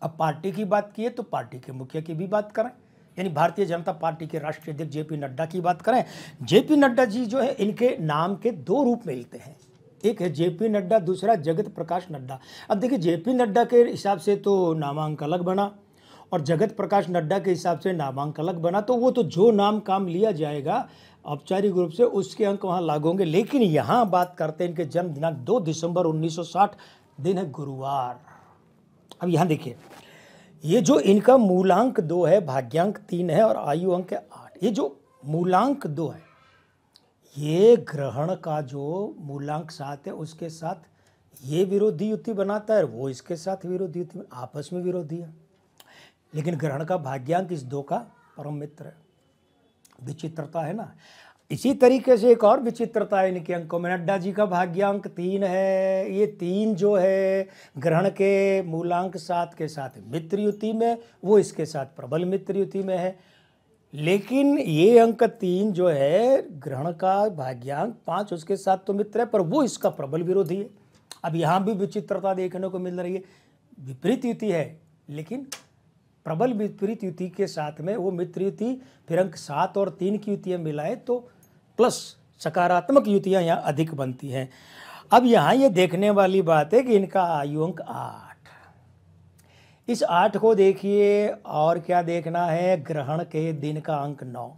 अब पार्टी की बात की है तो पार्टी के मुखिया की भी बात करें, यानी भारतीय जनता पार्टी के राष्ट्रीय अध्यक्ष जेपी नड्डा की बात करें। जेपी नड्डा जी जो है, इनके नाम के दो रूप मिलते हैं, एक है जेपी नड्डा, दूसरा जगत प्रकाश नड्डा। अब देखिए, जेपी नड्डा के हिसाब से तो नामांक अलग बना और जगत प्रकाश नड्डा के हिसाब से नामांक अलग बना, तो वो तो जो नाम काम लिया जाएगा औपचारिक रूप से उसके अंक वहाँ लागू होंगे। लेकिन यहाँ बात करते हैं इनके जन्म दिनांक 2 दिसंबर 1960, दिन है गुरुवार। अब यहाँ देखिए, ये जो इनका मूलांक 2 है, भाग्यांक 3 है और आयु अंक है 8। ये जो मूलांक 2 है, ये ग्रहण का जो मूलांक 7 है उसके साथ ये विरोधी युति बनाता है, वो इसके साथ विरोधी युति, आपस में विरोधी है। लेकिन ग्रहण का भाग्यांक इस 2 का परम मित्र है। विचित्रता है ना। इसी तरीके से एक और विचित्रता है इनके अंकों में। नड्डा जी का भाग्यांक 3 है, ये 3 जो है ग्रहण के मूलांक 7 के साथ मित्र युति में, वो इसके साथ प्रबल मित्र युति में है। लेकिन ये अंक 3 जो है ग्रहण का भाग्यांक 5 उसके साथ तो मित्र है, पर वो इसका प्रबल विरोधी है। अब यहाँ भी विचित्रता देखने को मिल रही है, विपरीत युति है लेकिन प्रबल विपरीत युति के साथ में वो मित्र युति, फिर अंक 7 और 3 की युतियाँ मिलाए तो प्लस सकारात्मक युतियाँ यहाँ अधिक बनती हैं। अब यहाँ ये देखने वाली बात है कि इनका आयु अंक 8, इस 8 को देखिए, और क्या देखना है, ग्रहण के दिन का अंक 9,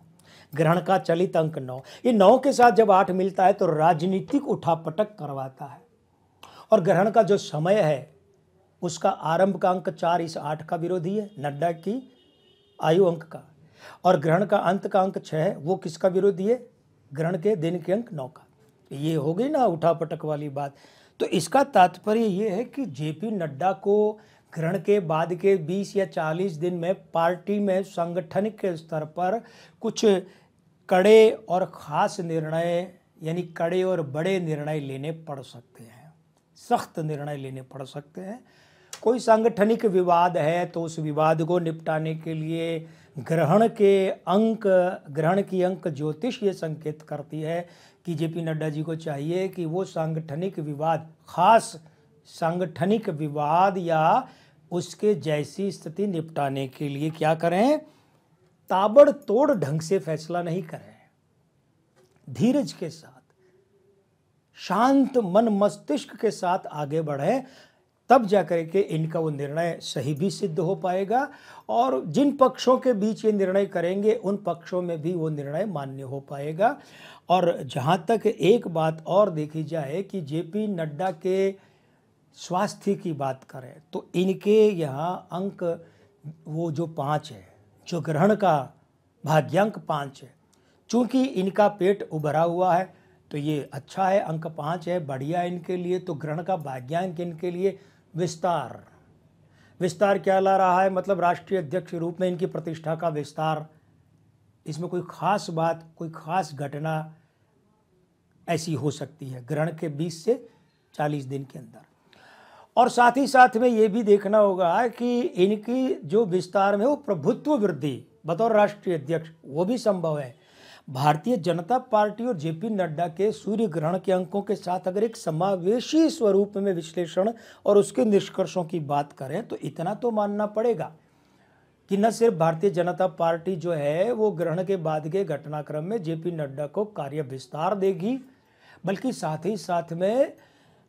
ग्रहण का चलित अंक 9। ये 9 के साथ जब 8 मिलता है तो राजनीतिक उठापटक करवाता है। और ग्रहण का जो समय है उसका आरंभ का अंक 4 इस 8 का विरोधी है, नड्डा की आयु अंक का। और ग्रहण का अंत का अंक 6 है, वो किसका विरोधी है, ग्रहण के दिन के अंक 9 का। ये हो गई ना उठापटक वाली बात। तो इसका तात्पर्य ये है कि जेपी नड्डा को ग्रहण के बाद के 20 या 40 दिन में पार्टी में संगठन के स्तर पर कुछ कड़े और ख़ास निर्णय, यानी कड़े और बड़े निर्णय लेने पड़ सकते हैं, सख्त निर्णय लेने पड़ सकते हैं। कोई सांगठनिक विवाद है तो उस विवाद को निपटाने के लिए ग्रहण के अंक, ग्रहण की अंक ज्योतिष ये संकेत करती है कि जेपी नड्डा जी को चाहिए कि वो सांगठनिक विवाद, खास सांगठनिक विवाद या उसके जैसी स्थिति निपटाने के लिए क्या करें, ताबड़तोड़ ढंग से फैसला नहीं करें, धीरज के साथ, शांत मन मस्तिष्क के साथ आगे बढ़े, तब जाकर के इनका वो निर्णय सही भी सिद्ध हो पाएगा। और जिन पक्षों के बीच ये निर्णय करेंगे उन पक्षों में भी वो निर्णय मान्य हो पाएगा। और जहाँ तक एक बात और देखी जाए कि जेपी नड्डा के स्वास्थ्य की बात करें तो इनके यहाँ अंक वो जो 5 है, जो ग्रहण का भाग्यांक 5 है, चूँकि इनका पेट उभरा हुआ है तो ये अच्छा है, अंक 5 है, बढ़िया है इनके लिए। तो ग्रहण का भाग्यांक इनके लिए विस्तार, विस्तार क्या ला रहा है, मतलब राष्ट्रीय अध्यक्ष के रूप में इनकी प्रतिष्ठा का विस्तार। इसमें कोई खास बात, कोई खास घटना ऐसी हो सकती है ग्रहण के 20 से 40 दिन के अंदर। और साथ ही साथ में ये भी देखना होगा कि इनकी जो विस्तार में वो प्रभुत्व वृद्धि बतौर राष्ट्रीय अध्यक्ष वो भी संभव है। भारतीय जनता पार्टी और जेपी नड्डा के सूर्य ग्रहण के अंकों के साथ अगर एक समावेशी स्वरूप में विश्लेषण और उसके निष्कर्षों की बात करें तो इतना तो मानना पड़ेगा कि न सिर्फ भारतीय जनता पार्टी जो है वो ग्रहण के बाद के घटनाक्रम में जेपी नड्डा को कार्य विस्तार देगी, बल्कि साथ ही साथ में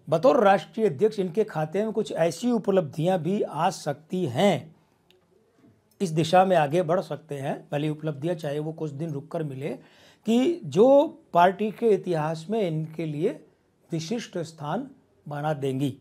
बतौर राष्ट्रीय अध्यक्ष इनके खाते में कुछ ऐसी उपलब्धियां भी आ सकती हैं, इस दिशा में आगे बढ़ सकते हैं। पहली उपलब्धियां चाहे वो कुछ दिन रुककर मिले, कि जो पार्टी के इतिहास में इनके लिए विशिष्ट स्थान बना देंगी।